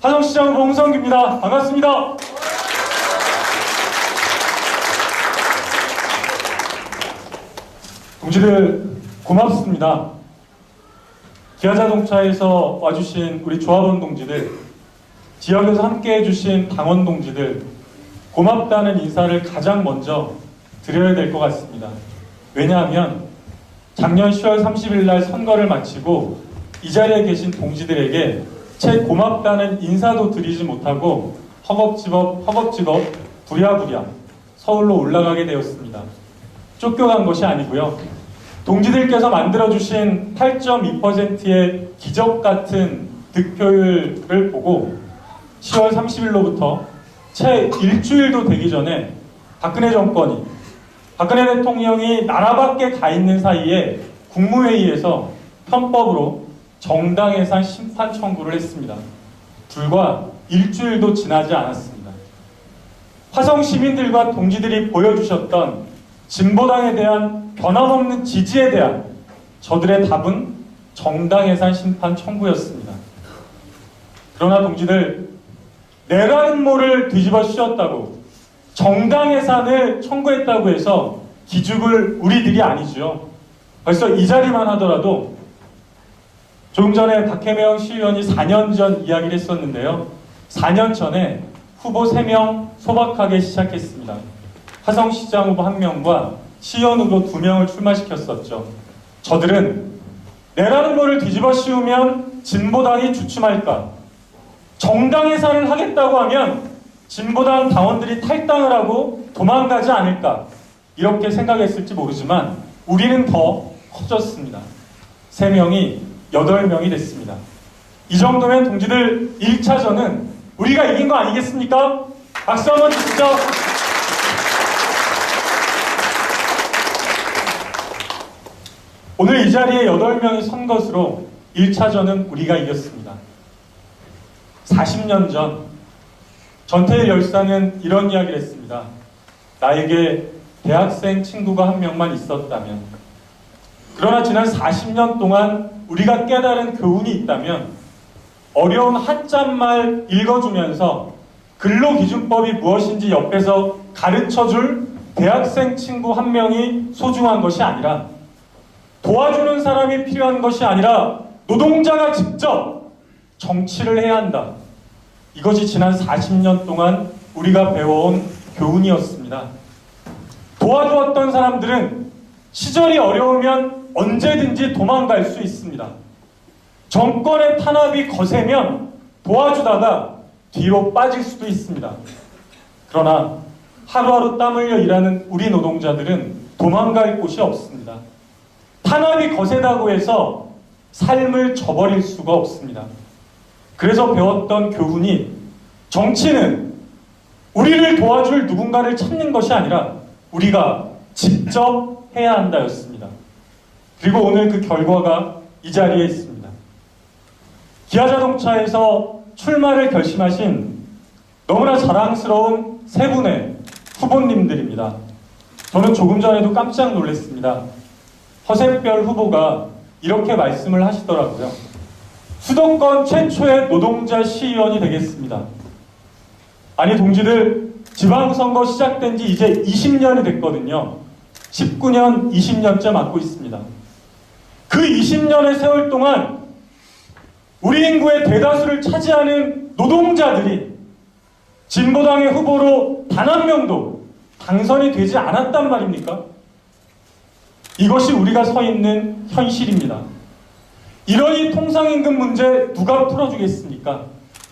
화성시장 후보 홍성규입니다. 반갑습니다. 동지들 고맙습니다. 기아자동차에서 와주신 우리 조합원 동지들, 지역에서 함께 해주신 당원 동지들, 고맙다는 인사를 가장 먼저 드려야 될 것 같습니다. 왜냐하면 작년 10월 30일 날 선거를 마치고 이 자리에 계신 동지들에게 채 고맙다는 인사도 드리지 못하고 허겁지겁 부랴부랴 서울로 올라가게 되었습니다. 쫓겨간 것이 아니고요. 동지들께서 만들어주신 8.2%의 기적 같은 득표율을 보고 10월 30일로부터 채 일주일도 되기 전에 박근혜 대통령이 나라 밖에 가 있는 사이에 국무회의에서 편법으로 정당해산 심판 청구를 했습니다. 불과 일주일도 지나지 않았습니다. 화성 시민들과 동지들이 보여주셨던 진보당에 대한 변함없는 지지에 대한 저들의 답은 정당해산 심판 청구였습니다. 그러나 동지들, 내라는 모를 뒤집어 씌웠다고 정당해산을 청구했다고 해서 기죽을 우리들이 아니죠. 벌써 이 자리만 하더라도 조금 전에 박혜명 시의원이 4년 전 이야기를 했었는데요. 4년 전에 후보 3명 소박하게 시작했습니다. 화성시장 후보 1명과 시의원 후보 2명을 출마시켰었죠. 저들은 내라는 거를 뒤집어 씌우면 진보당이 주춤할까? 정당해산을 하겠다고 하면 진보당 당원들이 탈당을 하고 도망가지 않을까? 이렇게 생각했을지 모르지만 우리는 더 커졌습니다. 3명이 8명이 됐습니다. 이 정도면 동지들 1차전은 우리가 이긴 거 아니겠습니까? 박수 한번 주시죠. 오늘 이 자리에 8명이 선 것으로 1차전은 우리가 이겼습니다. 40년 전 전태일 열사는 이런 이야기를 했습니다. 나에게 대학생 친구가 1명만 있었다면, 그러나 지난 40년 동안 우리가 깨달은 교훈이 있다면 어려운 한자말 읽어주면서 근로기준법이 무엇인지 옆에서 가르쳐줄 대학생 친구 1명이 소중한 것이 아니라, 도와주는 사람이 필요한 것이 아니라 노동자가 직접 정치를 해야 한다. 이것이 지난 40년 동안 우리가 배워온 교훈이었습니다. 도와주었던 사람들은 시절이 어려우면 언제든지 도망갈 수 있습니다. 정권의 탄압이 거세면 도와주다가 뒤로 빠질 수도 있습니다. 그러나 하루하루 땀 흘려 일하는 우리 노동자들은 도망갈 곳이 없습니다. 탄압이 거세다고 해서 삶을 저버릴 수가 없습니다. 그래서 배웠던 교훈이, 정치는 우리를 도와줄 누군가를 찾는 것이 아니라 우리가 직접 해야 한다였습니다. 그리고 오늘 그 결과가 이 자리에 있습니다. 기아자동차에서 출마를 결심하신 너무나 자랑스러운 3분의 후보님들입니다. 저는 조금 전에도 깜짝 놀랐습니다. 허셉별 후보가 이렇게 말씀을 하시더라고요. 수도권 최초의 노동자 시의원이 되겠습니다. 아니 동지들, 지방선거 시작된 지 이제 20년이 됐거든요. 19년, 20년째 맡고 있습니다. 그 20년의 세월 동안 우리 인구의 대다수를 차지하는 노동자들이 진보당의 후보로 단 1명도 당선이 되지 않았단 말입니까? 이것이 우리가 서 있는 현실입니다. 이러니 통상임금 문제 누가 풀어주겠습니까?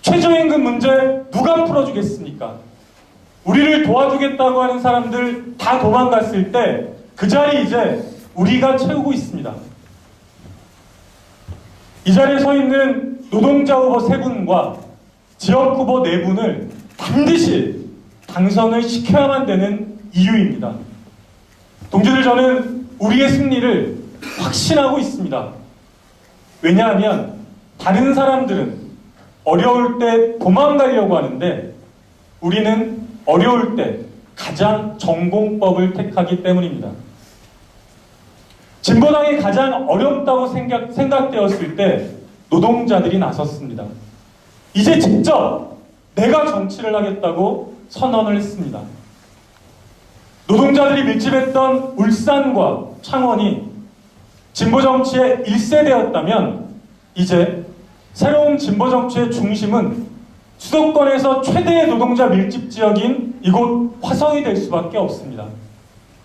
최저임금 문제 누가 풀어주겠습니까? 우리를 도와주겠다고 하는 사람들 다 도망갔을 때 그 자리 이제 우리가 채우고 있습니다. 이 자리에 서 있는 노동자 후보 3분과 지역 후보 4분을 반드시 당선을 시켜야만 되는 이유입니다. 동지들, 저는 우리의 승리를 확신하고 있습니다. 왜냐하면 다른 사람들은 어려울 때 도망가려고 하는데 우리는 어려울 때 가장 전공법을 택하기 때문입니다. 진보당이 가장 어렵다고 생각되었을 때 노동자들이 나섰습니다. 이제 직접 내가 정치를 하겠다고 선언을 했습니다. 노동자들이 밀집했던 울산과 창원이 진보 정치의 1세대였다면 이제 새로운 진보 정치의 중심은 수도권에서 최대의 노동자 밀집 지역인 이곳 화성이 될 수밖에 없습니다.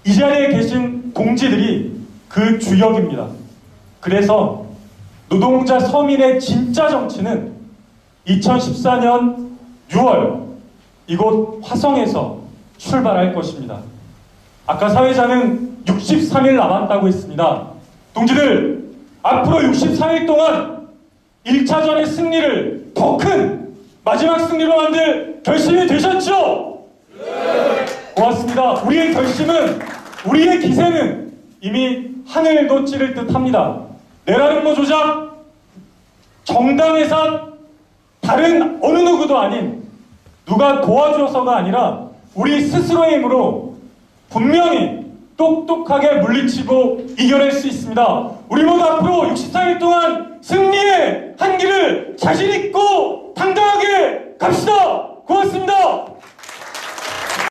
이 자리에 계신 동지들이 그 주역입니다. 그래서 노동자 서민의 진짜 정치는 2014년 6월 이곳 화성에서 출발할 것입니다. 아까 사회자는 63일 남았다고 했습니다. 동지들, 앞으로 63일 동안 1차전의 승리를 더 큰 마지막 승리로 만들 결심이 되셨죠? 네! 고맙습니다. 우리의 결심은, 우리의 기세는 이미 하늘도 찌를 듯 합니다. 내라는 조작, 정당 해산, 다른 어느 누구도 아닌 누가 도와줘서가 아니라 우리 스스로의 힘으로 분명히 똑똑하게 물리치고 이겨낼 수 있습니다. 우리 모두 앞으로 64일 동안 승리의 한길을 자신있고 당당하게 갑시다. 고맙습니다.